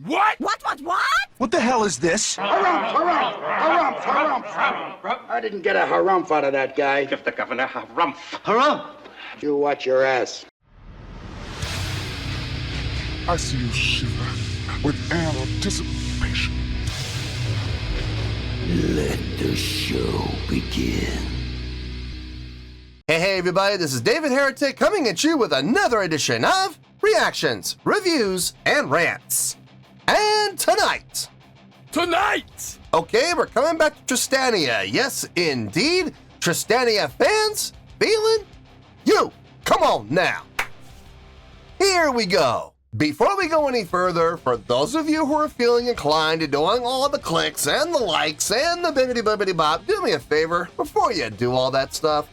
What? What? What the hell is this? Harumph. I didn't get a harumph out of that guy. Give the governor harumph. Harumph! You watch your ass. I see you shiver with anticipation. Let the show begin. Hey everybody, this is David Heretic coming at you with another edition of Reactions, Reviews, and Rants. And tonight, okay, we're coming back to Tristania. Yes, indeed, Tristania Fans FEELIN YOU. Come on now. Here we go. Before we go any further, for those of you who are feeling inclined to doing all the clicks and the likes and the bibbidi bop, do me a favor, before you do all that stuff,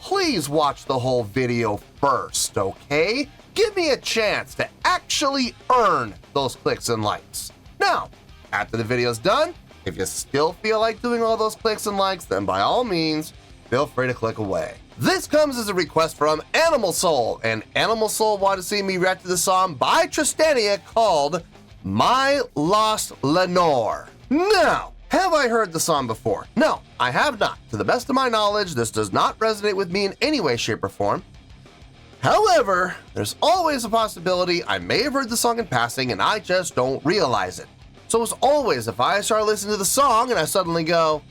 please watch the whole video first, okay? Give me a chance to actually earn those clicks and likes. Now, after the video's done, if you still feel like doing all those clicks and likes, then by all means, feel free to click away. This comes as a request from Animal Soul, and Animal Soul wanted to see me react to the song by Tristania called My Lost Lenore. Now, have I heard the song before? No, I have not. To the best of my knowledge, this does not resonate with me in any way, shape, or form. However, there's always a possibility I may have heard the song in passing and I just don't realize it. So as always, if I start listening to the song and I suddenly go,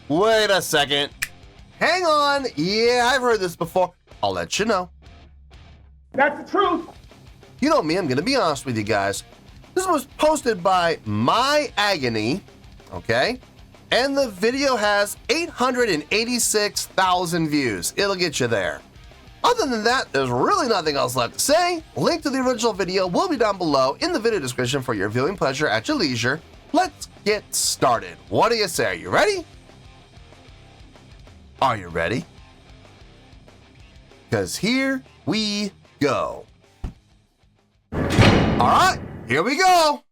wait a second, hang on, yeah, I've heard this before, I'll let you know. That's the truth. You know me, I'm gonna be honest with you guys. This was posted by My Agony, okay? And the video has 886,000 views. It'll get you there. Other than that, there's really nothing else left to say. Link to the original video will be down below in the video description for your viewing pleasure at your leisure. Let's get started. What do you say? Are you ready? Are you ready? Because here we go. All right, here we go.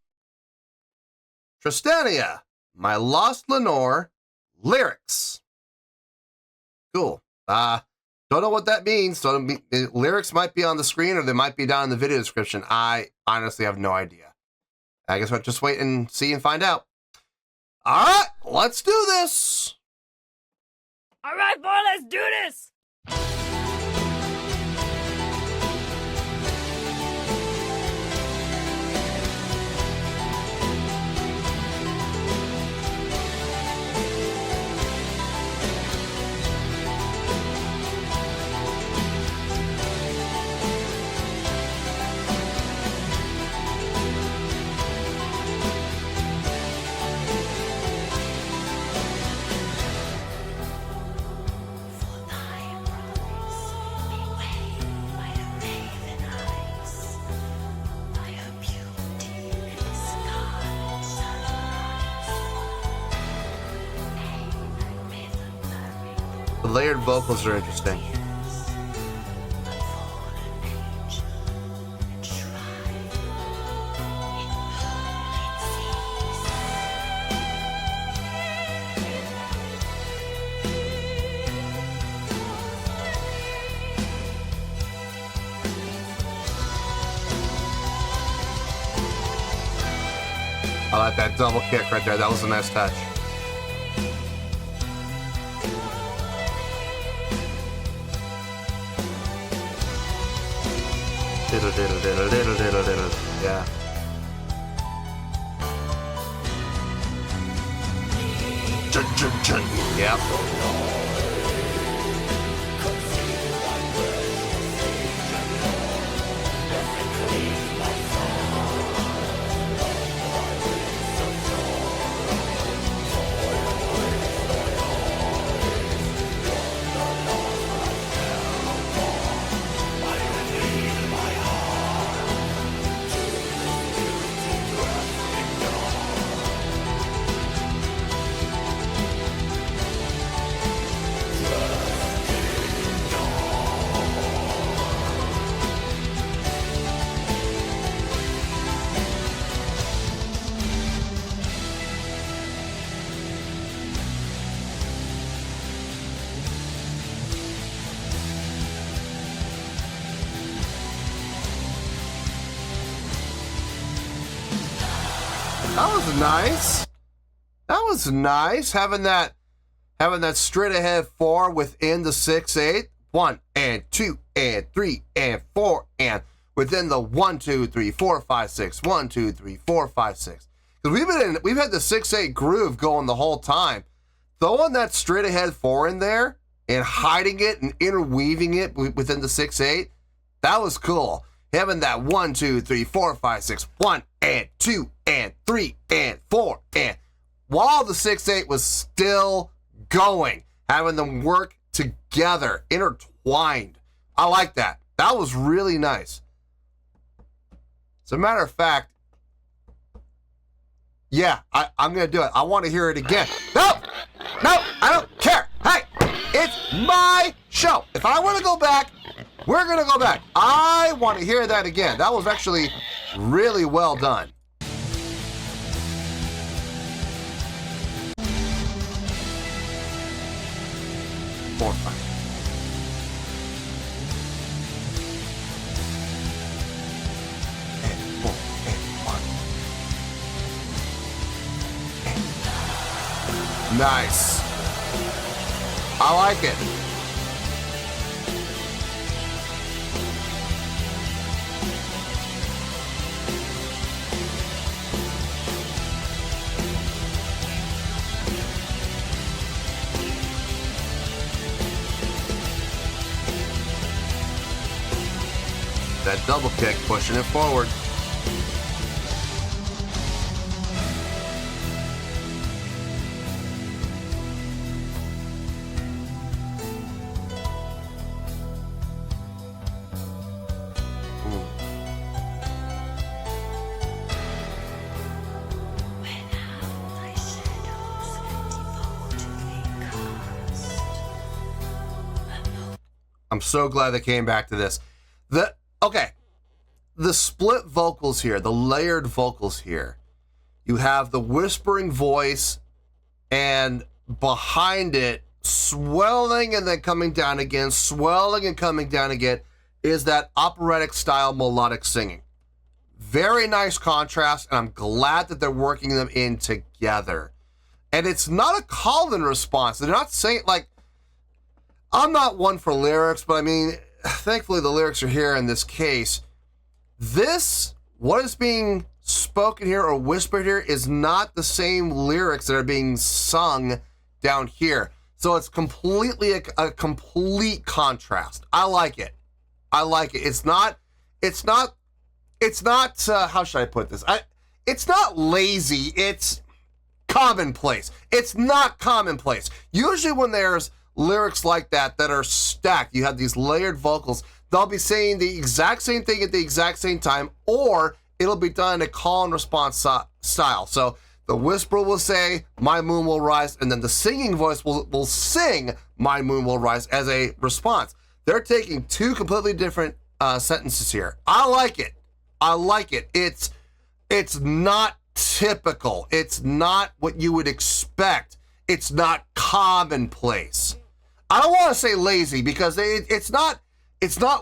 Tristania, My Lost Lenore, lyrics. Cool. Don't know what that means. So lyrics might be on the screen or they might be down in the video description. I honestly have no idea. I guess we'll just wait and see and find out. All right, let's do this. All right, boy, let's do this. The layered vocals are interesting. I like that double kick right there. That was a nice touch. Diddle, diddle, diddle, diddle, diddle, diddle. Yeah. Chun, chun, chun. Yep. That was nice. That was nice. Having that straight ahead 4 within the 6/8. 1 and 2 and 3 and 4 and within the 1, 2, 3, 4, 5, 6. 1, 2, 3, 4, 5, 6. Because we've had the 6/8 groove going the whole time. Throwing that straight ahead 4 in there and hiding it and interweaving it within the 6/8, that was cool. Having that 1, 2, 3, 4, 5, 6, 1 and 2 and 3 and 4 and while the 6/8 was still going, having them work together, intertwined. I like that. That was really nice. As a matter of fact, yeah, I'm going to do it. I want to hear it again. No, I don't care. Hey, it's my show. If I want to go back, we're going to go back. I want to hear that again. That was actually really well done. Four, 5. And 4, and 1. Nice. I like it. That double kick, pushing it forward. I'm so glad they came back to this. Okay, the split vocals here, the layered vocals here. You have the whispering voice, and behind it, swelling and then coming down again, swelling and coming down again, is that operatic style melodic singing. Very nice contrast, and I'm glad that they're working them in together. And it's not a call-in response. They're not saying, like, I'm not one for lyrics, but I mean, thankfully the lyrics are here in this case. What is being spoken here or whispered here is not the same lyrics that are being sung down here. So it's completely a complete contrast. I like it. I like it. It's not, how should I put this? It's not lazy. It's commonplace. It's not commonplace. Usually when there's lyrics like that are stacked, you have these layered vocals, they'll be saying the exact same thing at the exact same time, or it'll be done in a call and response style. So the whisperer will say, "My moon will rise," and then the singing voice will sing, "My moon will rise," as a response. They're taking two completely different sentences here. I like it. I like it. It's not typical. It's not what you would expect. It's not commonplace. I don't want to say lazy because it's not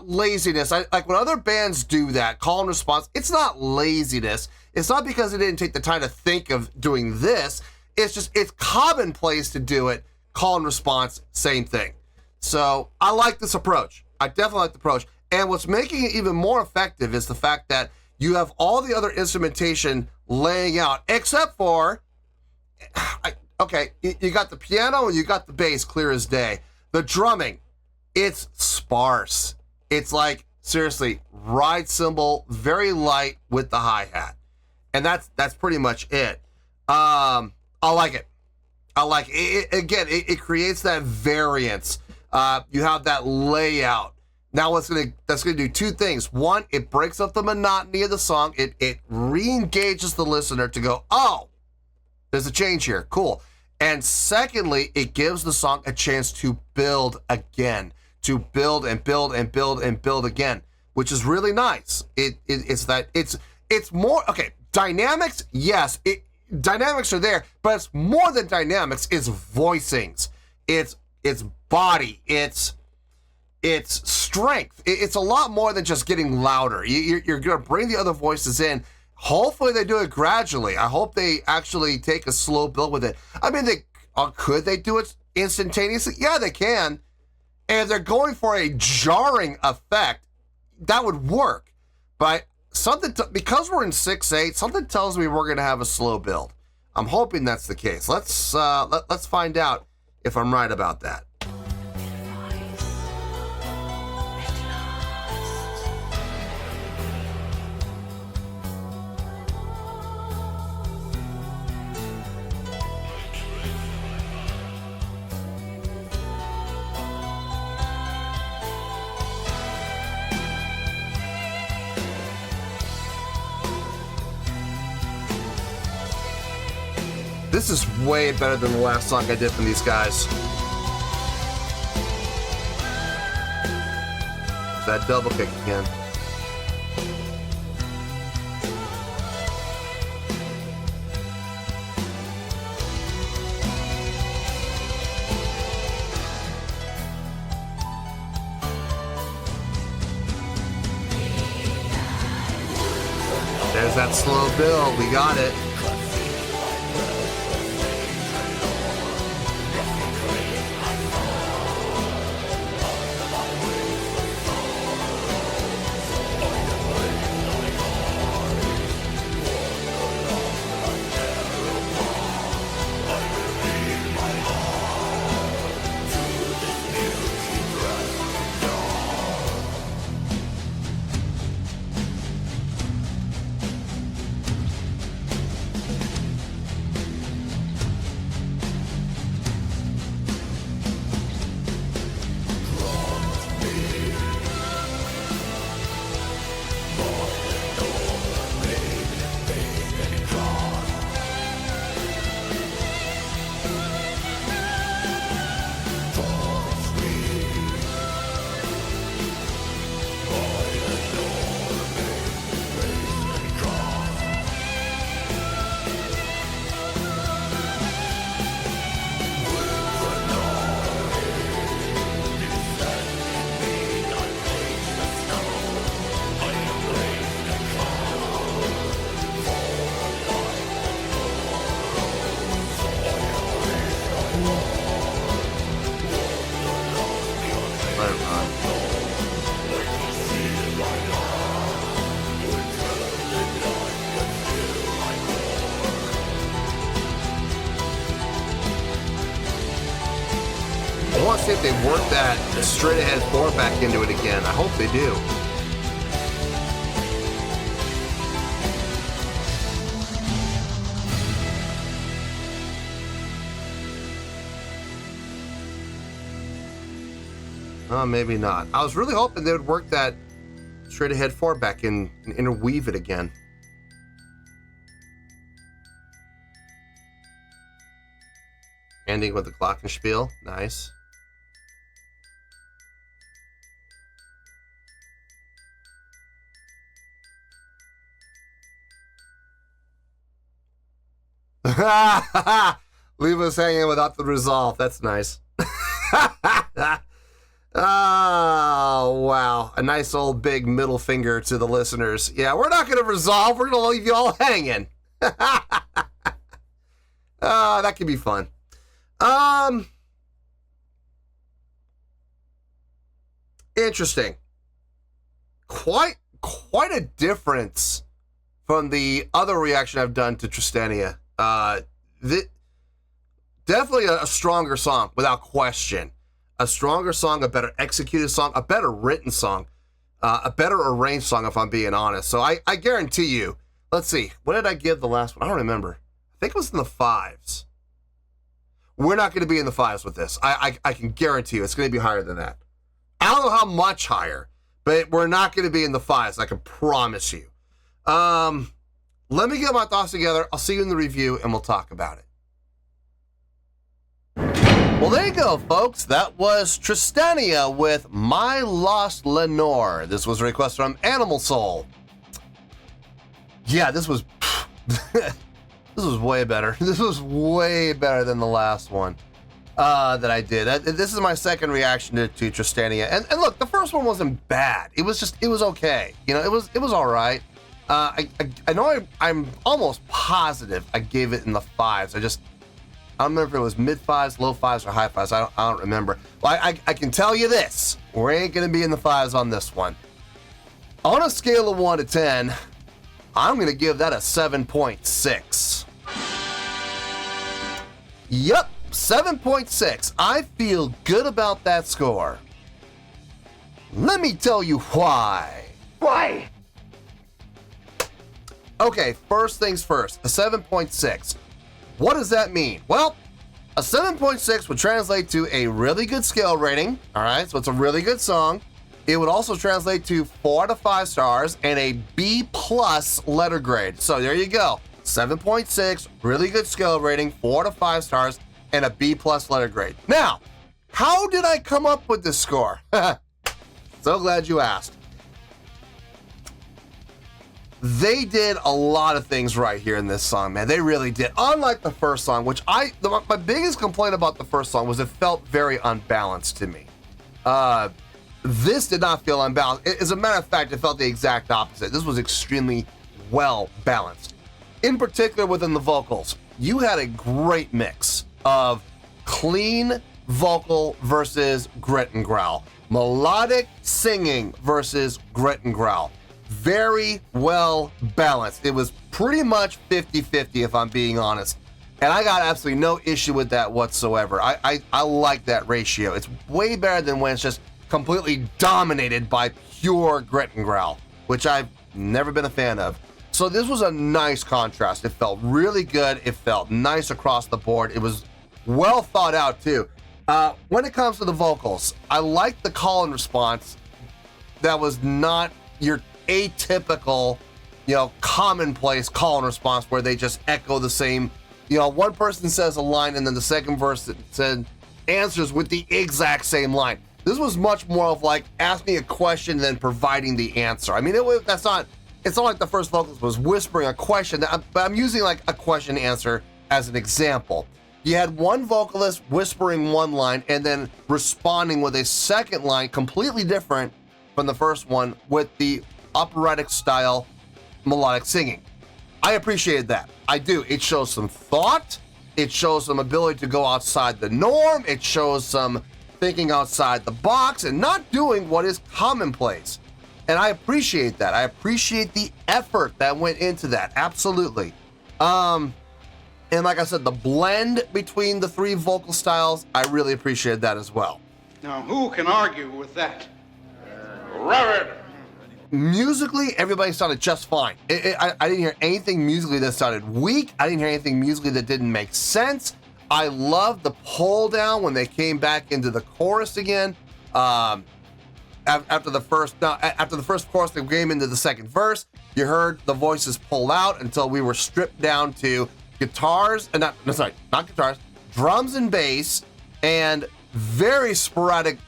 laziness. Like when other bands do that, call and response, it's not laziness. It's not because they didn't take the time to think of doing this. It's commonplace to do it. Call and response, same thing. So I like this approach. I definitely like the approach. And what's making it even more effective is the fact that you have all the other instrumentation laying out, except for, okay, you got the piano and you got the bass clear as day. The drumming, it's sparse. It's like, seriously, ride cymbal, very light with the hi-hat. And that's pretty much it. I like it. I like it. Again, it creates that variance. You have that layout. Now that's gonna do two things. One, it breaks up the monotony of the song. It re-engages the listener to go, oh, there's a change here. Cool. And secondly, it gives the song a chance to build again, to build and build and build and build again, which is really nice. It's more, okay, dynamics, yes, dynamics are there, but it's more than dynamics. It's voicings, it's body, it's strength. It's a lot more than just getting louder. You're gonna bring the other voices in, Hopefully they do it gradually. I hope they actually take a slow build with it. I mean, could they do it instantaneously? Yeah, they can. And if they're going for a jarring effect, that would work. But because we're in 6.8, something tells me we're going to have a slow build. I'm hoping that's the case. Let's find out if I'm right about that. This is way better than the last song I did from these guys. That double kick again. There's that slow build. We got it. I want to see if they work that straight ahead 4 back into it again. I hope they do. Maybe not. I was really hoping they would work that straight ahead 4 back in and interweave it again. Ending with the glockenspiel. Nice. Leave us hanging without the resolve. That's nice. Oh, wow. A nice old big middle finger to the listeners. Yeah, we're not going to resolve. We're going to leave you all hanging. That could be fun. Interesting. Quite a difference from the other reaction I've done to Tristania. Definitely a stronger song, without question. A stronger song, a better executed song, a better written song, a better arranged song, if I'm being honest. So I guarantee you, let's see, what did I give the last one? I don't remember. I think it was in the 5s. We're not going to be in the 5s with this. I can guarantee you it's going to be higher than that. I don't know how much higher, but we're not going to be in the 5s. I can promise you. Let me get my thoughts together. I'll see you in the review, and we'll talk about it. Well, there you go, folks. That was Tristania with My Lost Lenore. This was a request from Animal Soul. Yeah, this was this was way better. This was way better than the last one that I did. This is my second reaction to Tristania. And look, the first one wasn't bad. It was okay. You know, it was all right. I know I'm almost positive I gave it in the 5s. I don't remember if it was mid 5s, low 5s, or high 5s. I don't remember. Well, I can tell you this. We ain't going to be in the 5s on this one. On a scale of 1 to 10, I'm going to give that a 7.6. Yup, 7.6. I feel good about that score. Let me tell you why. Why? Okay, first things first, a 7.6. What does that mean? Well, a 7.6 would translate to a really good scale rating, all right? So it's a really good song. It would also translate to 4 out of 5 stars and a B+ letter grade. So there you go. 7.6, really good scale rating, 4 out of 5 stars, and a B+ letter grade. Now, how did I come up with this score? So glad you asked. They did a lot of things right here in this song, man. They really did. Unlike the first song, which my biggest complaint about the first song was it felt very unbalanced to me. This did not feel unbalanced. As a matter of fact, it felt the exact opposite. This was extremely well balanced. In particular, within the vocals, you had a great mix of clean vocal versus grit and growl, melodic singing versus grit and growl. Very well balanced. It was pretty much 50-50 if I'm being honest. And I got absolutely no issue with that whatsoever. I like that ratio. It's way better than when it's just completely dominated by pure grit and growl, which I've never been a fan of. So this was a nice contrast. It felt really good. It felt nice across the board. It was well thought out too. When it comes to the vocals, I like the call and response. That was not your atypical, commonplace call and response where they just echo the same. One person says a line and then the second person answers with the exact same line. This was much more of like asking a question and then providing the answer. I mean, it's not like the first vocals was whispering a question, but I'm using like a question answer as an example. You had one vocalist whispering one line and then responding with a second line completely different from the first one with the operatic style melodic singing. I appreciated that. I do. It shows some thought. It shows some ability to go outside the norm. It shows some thinking outside the box and not doing what is commonplace. And I appreciate that. I appreciate the effort that went into that. Absolutely. And like I said, the blend between the three vocal styles, I really appreciated that as well. Now, who can argue with that? Robert! Musically, everybody sounded just fine. I didn't hear anything musically that sounded weak. I didn't hear anything musically that didn't make sense. I loved the pull down when they came back into the chorus again. After the first chorus, they came into the second verse. You heard the voices pull out until we were stripped down to guitars, not guitars, drums and bass, and very sporadic,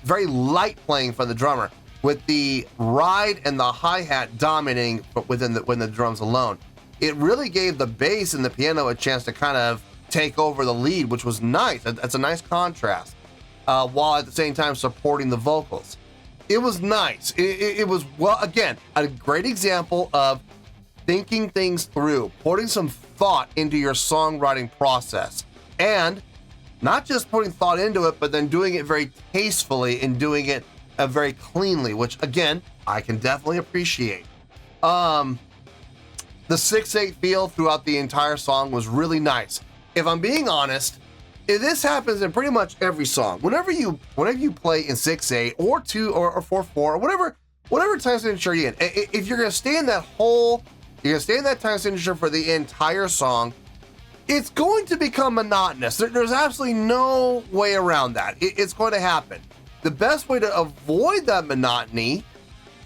very light playing from the drummer, with the ride and the hi-hat dominating within the drums alone. It really gave the bass and the piano a chance to kind of take over the lead, which was nice. That's a nice contrast, while at the same time supporting the vocals. It was nice. It was, well, again, a great example of thinking things through, putting some thought into your songwriting process, and not just putting thought into it, but then doing it very tastefully and doing it very cleanly, which again, I can definitely appreciate. The 6/8 feel throughout the entire song was really nice. If I'm being honest, this happens in pretty much every song. Whenever you play in 6/8 or 2 or 4/4 or whatever time signature you're in, if you're gonna stay in that time signature for the entire song, it's going to become monotonous. There's absolutely no way around that. It's going to happen. The best way to avoid that monotony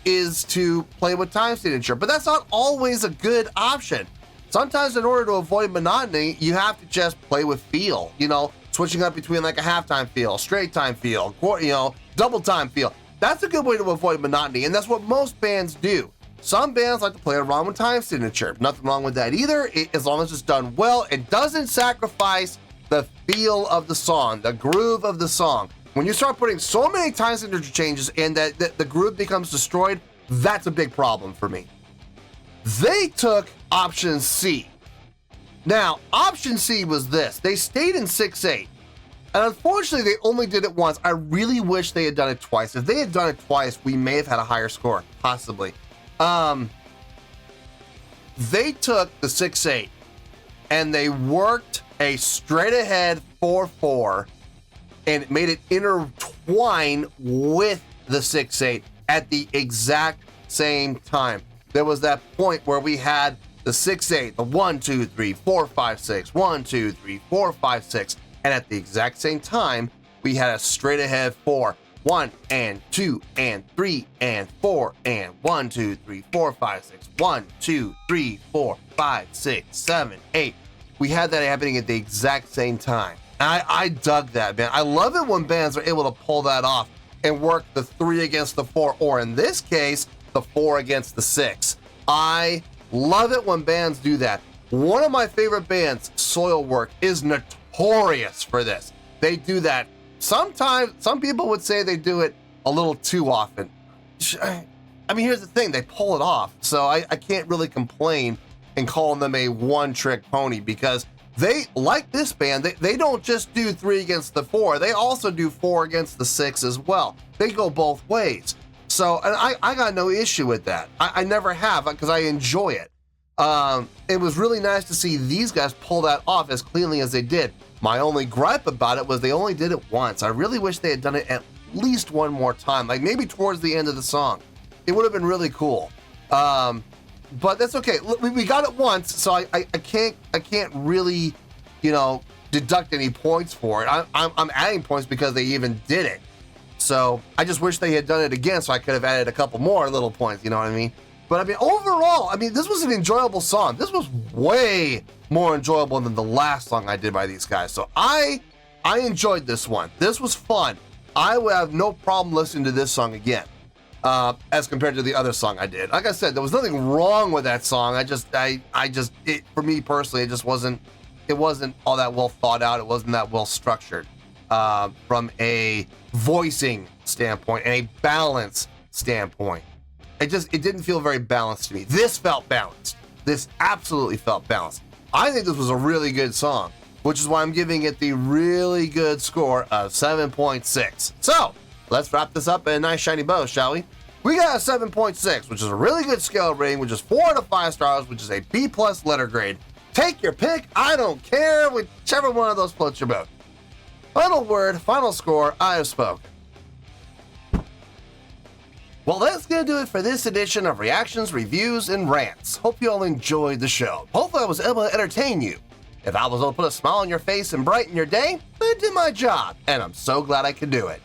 is to play with time signature, but that's not always a good option. Sometimes in order to avoid monotony, you have to just play with feel, switching up between like a halftime feel, straight time feel, double time feel. That's a good way to avoid monotony, and that's what most bands do. Some bands like to play around with time signature. Nothing wrong with that either, as long as it's done well. It doesn't sacrifice the feel of the song, the groove of the song. When you start putting so many time signature changes and that the groove becomes destroyed, that's a big problem for me. They took option C. Now, option C was this. They stayed in 6/8. And unfortunately, they only did it once. I really wish they had done it twice. If they had done it twice, we may have had a higher score, possibly. They took the 6/8 and they worked a straight ahead 4/4 and made it intertwine with the 6/8 at the exact same time. There was that point where we had the 6/8, the 1, 2, 3, 4, 5, 6, 1, 2, 3, 4, 5, 6, and at the exact same time, we had a straight ahead 4, 1 and 2 and 3 and 4 and 1, 2, 3, 4, 5, 6, 1, 2, 3, 4, 5, 6, 7, 8. We had that happening at the exact same time. I dug that, man. I love it when bands are able to pull that off and work the 3 against the 4, or in this case, the 4 against the 6. I love it when bands do that. One of my favorite bands, Soilwork, is notorious for this. They do that. Sometimes, some people would say they do it a little too often. I mean, here's the thing, they pull it off, so I can't really complain in calling them a one-trick pony, because they, like this band, they don't just do 3 against the 4, they also do 4 against the 6 as well. They go both ways. So, and I got no issue with that. I never have, because I enjoy it. It was really nice to see these guys pull that off as cleanly as they did. My only gripe about it was they only did it once. I really wish they had done it at least one more time, like maybe towards the end of the song. It would have been really cool. But that's okay. We got it once, so I can't really, deduct any points for it. I'm adding points because they even did it. So I just wish they had done it again, so I could have added a couple more little points. You know what I mean? But I mean, overall, this was an enjoyable song. This was way more enjoyable than the last song I did by these guys. So I enjoyed this one. This was fun. I would have no problem listening to this song again, as compared to the other song I did. Like I said, there was nothing wrong with that song. For me personally, it just wasn't all that well thought out. It wasn't that well structured from a voicing standpoint and a balance standpoint. It didn't feel very balanced to me. This felt balanced. This absolutely felt balanced. I think this was a really good song, which is why I'm giving it the really good score of 7.6. So let's wrap this up in a nice shiny bow, shall we? We got a 7.6, which is a really good scale rating, which is 4 out of 5 stars, which is a B+ letter grade. Take your pick. I don't care. Whichever one of those floats your boat. Final word, final score, I have spoken. Well, that's going to do it for this edition of Reactions, Reviews, and Rants. Hope you all enjoyed the show. Hopefully I was able to entertain you. If I was able to put a smile on your face and brighten your day, I did my job, and I'm so glad I could do it.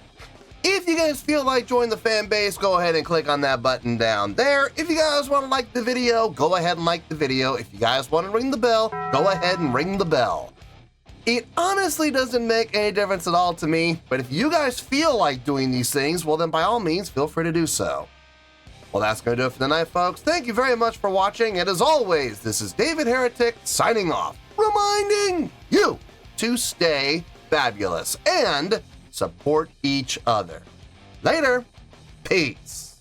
If you guys feel like joining the fan base, go ahead and click on that button down there. If you guys want to like the video, go ahead and like the video. If you guys want to ring the bell, go ahead and ring the bell. It honestly doesn't make any difference at all to me, but if you guys feel like doing these things, well then by all means, feel free to do so. Well, that's going to do it for the night, folks. Thank you very much for watching, and as always, this is David Heretic signing off, reminding you to stay fabulous and support each other. Later. Peace.